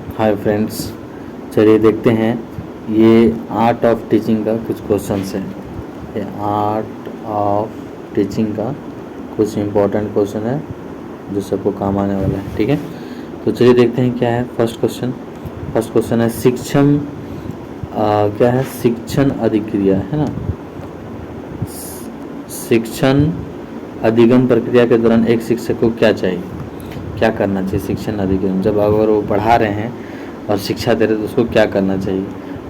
Hi friends, चलिए देखते हैं ये आर्ट ऑफ टीचिंग का कुछ क्वेश्चंस हैं। ये आर्ट ऑफ टीचिंग का कुछ इम्पोर्टेंट क्वेश्चन है जो सबको काम आने वाला है। ठीक है, तो चलिए देखते हैं क्या है। फर्स्ट क्वेश्चन है शिक्षण क्या है? शिक्षण अधिक्रिया है ना। शिक्षण अधिगम प्रक्रिया के दौरान एक शिक्षक को क्या चाहिए, क्या करना चाहिए? शिक्षण अधिगम जब अगर वो पढ़ा रहे हैं और शिक्षा दे रहे हैं तो उसको क्या करना चाहिए?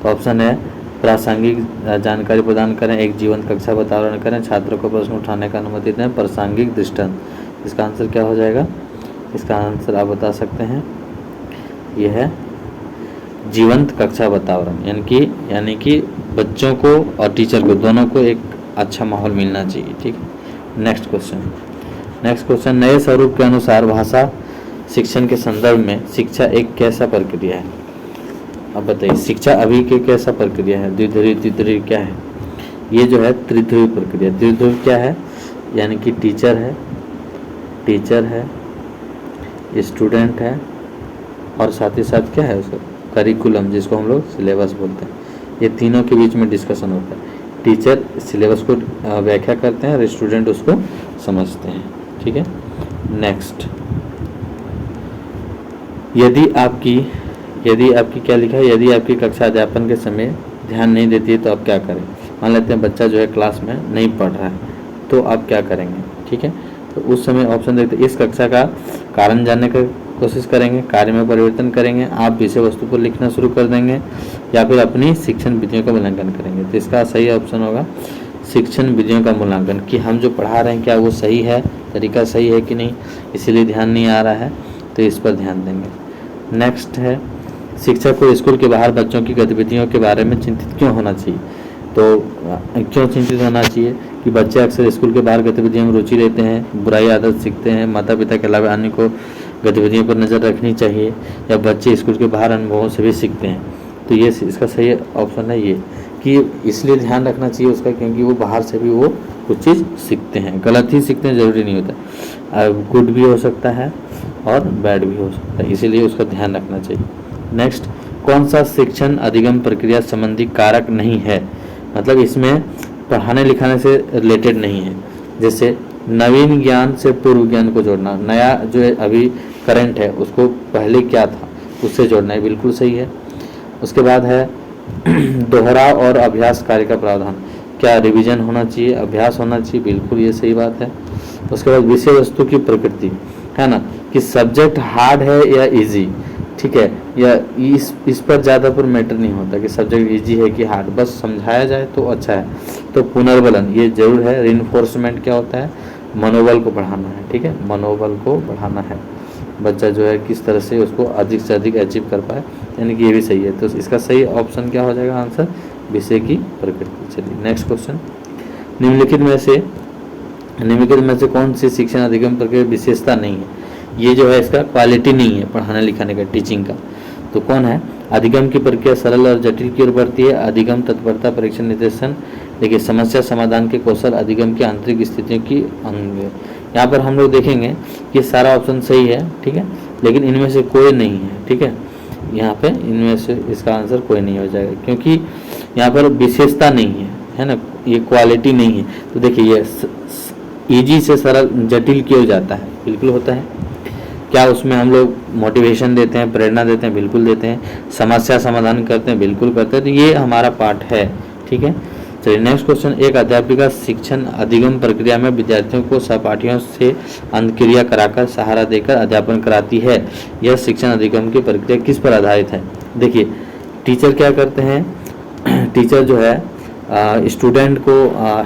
तो ऑप्शन है प्रासंगिक जानकारी प्रदान करें, एक जीवंत कक्षा वातावरण करें, छात्रों को प्रश्न उठाने का अनुमति दें, प्रासंगिक दृष्टांत। इसका आंसर क्या हो जाएगा? इसका आंसर आप बता सकते हैं, यह है जीवंत कक्षा वातावरण। यानी कि बच्चों को और टीचर को दोनों को एक अच्छा माहौल मिलना चाहिए। ठीक है, नेक्स्ट क्वेश्चन नए स्वरूप के अनुसार भाषा शिक्षण के संदर्भ में शिक्षा एक कैसा प्रक्रिया है? अब बताइए, शिक्षा अभी के कैसा प्रक्रिया है? द्विध्रुवी त्रिध्रुवी क्या है? ये जो है त्रिध्रुवी प्रक्रिया। त्रिध्रुवी क्या है? यानी कि टीचर है, स्टूडेंट है और साथ ही साथ क्या है उसका करिकुलम, जिसको हम लोग सिलेबस बोलते हैं। ये तीनों के बीच में डिस्कशन होता है। टीचर सिलेबस को व्याख्या करते हैं और स्टूडेंट उसको समझते हैं। ठीक है, नेक्स्ट, यदि आपकी क्या लिखा है? यदि आपकी कक्षा अध्यापन के समय ध्यान नहीं देती है तो आप क्या करें? मान लेते हैं बच्चा जो है क्लास में नहीं पढ़ रहा है तो आप क्या करेंगे? ठीक है, तो उस समय ऑप्शन देखते हैं। इस कक्षा का कारण जानने का कोशिश करेंगे, कार्य में परिवर्तन करेंगे, आप विषय वस्तु पर लिखना शुरू कर देंगे, या फिर अपनी शिक्षण विधियों का मूल्यांकन करेंगे। तो इसका सही ऑप्शन होगा शिक्षण विधियों का मूल्यांकन, कि हम जो पढ़ा रहे हैं क्या वो सही है, तरीका सही है कि नहीं, इसीलिए ध्यान नहीं आ रहा है, तो इस पर ध्यान देंगे। नेक्स्ट है शिक्षक को स्कूल के बाहर बच्चों की गतिविधियों के बारे में चिंतित क्यों होना चाहिए? तो क्यों चिंतित होना चाहिए कि बच्चे अक्सर स्कूल के बाहर गतिविधियों में रुचि लेते हैं, बुराई आदत सीखते हैं, माता पिता के अलावा अन्य को गतिविधियों पर नज़र रखनी चाहिए, या बच्चे स्कूल के बाहर अनुभवों से भी सीखते हैं। तो ये इसका सही ऑप्शन है ये, कि इसलिए ध्यान रखना चाहिए उसका क्योंकि वो बाहर से भी वो कुछ चीज़ सीखते हैं। गलत ही सीखते हैं ज़रूरी नहीं होता, गुड भी हो सकता है और बैड भी हो सकता है, इसीलिए उसका ध्यान रखना चाहिए। नेक्स्ट, कौन सा शिक्षण अधिगम प्रक्रिया संबंधी कारक नहीं है? मतलब इसमें पढ़ाने लिखाने से रिलेटेड नहीं है। जैसे नवीन ज्ञान से पूर्व ज्ञान को जोड़ना, नया जो अभी करंट है उसको पहले क्या था उससे जोड़ना है, बिल्कुल सही है। उसके बाद है दोहराव और अभ्यास कार्य का प्रावधान, क्या रिवीजन होना चाहिए, अभ्यास होना चाहिए, बिल्कुल ये सही बात है। उसके बाद विषय वस्तु की प्रकृति है ना, कि सब्जेक्ट हार्ड है या इजी, ठीक है, या इस पर ज़्यादा पर मैटर नहीं होता कि सब्जेक्ट इजी है कि हार्ड, बस समझाया जाए तो अच्छा है। तो पुनर्बलन ये जरूर है। रिइंफोर्समेंट क्या होता है? मनोबल को बढ़ाना है। ठीक है, मनोबल को बढ़ाना है, बच्चा जो है किस तरह से उसको अधिक से अधिक अचीव कर पाए, यानी कि ये भी सही है। तो इसका सही ऑप्शन क्या हो जाएगा आंसर? विषय की प्रकृति। चलिए नेक्स्ट क्वेश्चन, निम्नलिखित में से कौन सी शिक्षण अधिगम प्रक्रिया विशेषता नहीं है? ये जो है इसका क्वालिटी नहीं है पढ़ाने लिखाने का, टीचिंग का। तो कौन है? अधिगम की प्रक्रिया सरल और जटिल की ओर बढ़ती है, अधिगम तत्परता परीक्षण निर्देशन, देखिए समस्या समाधान के कौशल, अधिगम की आंतरिक स्थितियों की अंग। यहाँ पर हम लोग देखेंगे कि सारा ऑप्शन सही है, ठीक है, लेकिन इनमें से कोई नहीं है। ठीक है, यहाँ पे इनमें से इसका आंसर कोई नहीं हो जाएगा क्योंकि यहाँ पर विशेषता नहीं है ना, ये क्वालिटी नहीं है। तो देखिए ये ईजी से सरल जटिल क्यों जाता है? बिल्कुल होता है। क्या उसमें हम लोग मोटिवेशन देते हैं, प्रेरणा देते हैं? बिल्कुल देते हैं। समस्या समाधान करते हैं? बिल्कुल करते हैं। तो ये हमारा पार्ट है। ठीक है, चलिए नेक्स्ट क्वेश्चन, एक अध्यापिका शिक्षण अधिगम प्रक्रिया में विद्यार्थियों को सहपाठियों से अंतक्रिया कराकर सहारा देकर अध्यापन कराती है। यह शिक्षण अधिगम की प्रक्रिया किस पर आधारित है? देखिए टीचर क्या करते हैं, टीचर जो है स्टूडेंट को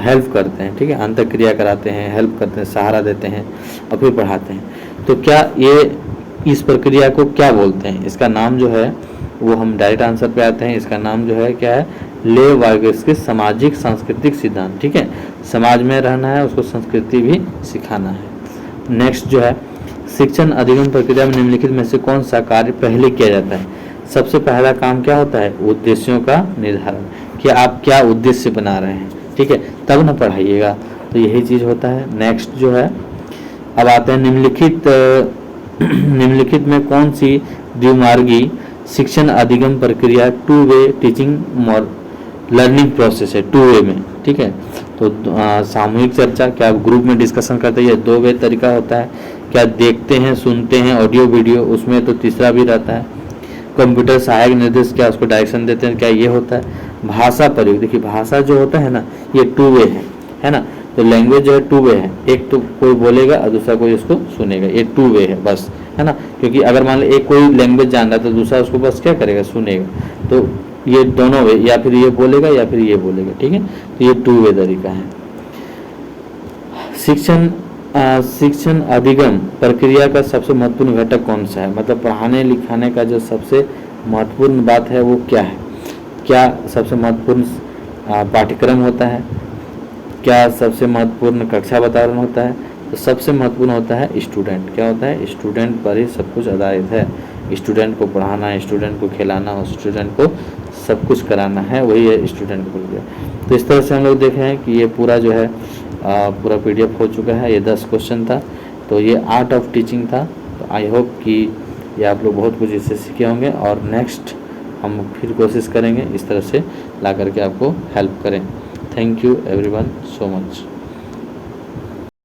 हेल्प करते हैं, ठीक है, अंतक्रिया कराते हैं, हेल्प करते हैं, सहारा देते हैं और फिर पढ़ाते हैं। तो क्या ये इस प्रक्रिया को क्या बोलते हैं? इसका नाम जो है वो हम डायरेक्ट आंसर पे आते हैं। इसका नाम जो है क्या है? ले वार्गस सामाजिक सांस्कृतिक सिद्धांत। ठीक है, समाज में रहना है, उसको संस्कृति भी सिखाना है। नेक्स्ट जो है शिक्षण अधिगम प्रक्रिया में निम्नलिखित में से कौन सा कार्य पहले किया जाता है? सबसे पहला काम क्या होता है? उद्देश्यों का निर्धारण, कि आप क्या उद्देश्य बना रहे हैं, ठीक है, तब ना पढ़ाइएगा। तो यही चीज़ होता है। नेक्स्ट जो है अब आते हैं निम्नलिखित में कौन सी द्विमार्गी शिक्षण अधिगम प्रक्रिया two way teaching learning process है, टू वे में, ठीक है। तो सामूहिक चर्चा, क्या आप ग्रुप में डिस्कशन करते हैं, ये दो वे तरीका होता है। क्या देखते हैं, सुनते हैं ऑडियो वीडियो, उसमें तो तीसरा भी रहता है। कंप्यूटर सहायक निर्देश, क्या उसको डायरेक्शन देते हैं, क्या ये होता है। भाषा प्रयोग, देखिए भाषा जो होता है ना ये टू वे है ना। तो लैंग्वेज जो है टू वे है, एक तो कोई बोलेगा और दूसरा कोई उसको सुनेगा, ये टू वे है बस, है ना। क्योंकि अगर मान लो एक कोई लैंग्वेज जान रहा है तो दूसरा उसको बस क्या करेगा, सुनेगा। तो ये दोनों वे, या फिर ये बोलेगा या फिर ये बोलेगा, ठीक है। तो ये टू वे तरीका है। शिक्षण अधिगम प्रक्रिया का सबसे महत्वपूर्ण घटक कौन सा है, मतलब पढ़ाने लिखाने का जो सबसे महत्वपूर्ण बात है वो क्या है। क्या सबसे महत्वपूर्ण पाठ्यक्रम होता है, क्या सबसे महत्वपूर्ण कक्षा वातावरण होता है। तो सबसे महत्वपूर्ण होता है स्टूडेंट, क्या होता है, स्टूडेंट पर ही सब कुछ आधारित है। स्टूडेंट को पढ़ाना, स्टूडेंट को खिलाना और स्टूडेंट को सब कुछ कराना है, वही है स्टूडेंट को। तो इस तरह से हम लोग देखे हैं कि ये पूरा जो है पूरा PDF हो चुका है। ये 10 क्वेश्चन था, तो ये आर्ट ऑफ टीचिंग था। तो आई होप कि ये आप लोग बहुत कुछ इससे सीखे होंगे, और नेक्स्ट हम फिर कोशिश करेंगे इस तरह से ला करके आपको हेल्प करें। Thank you everyone so much.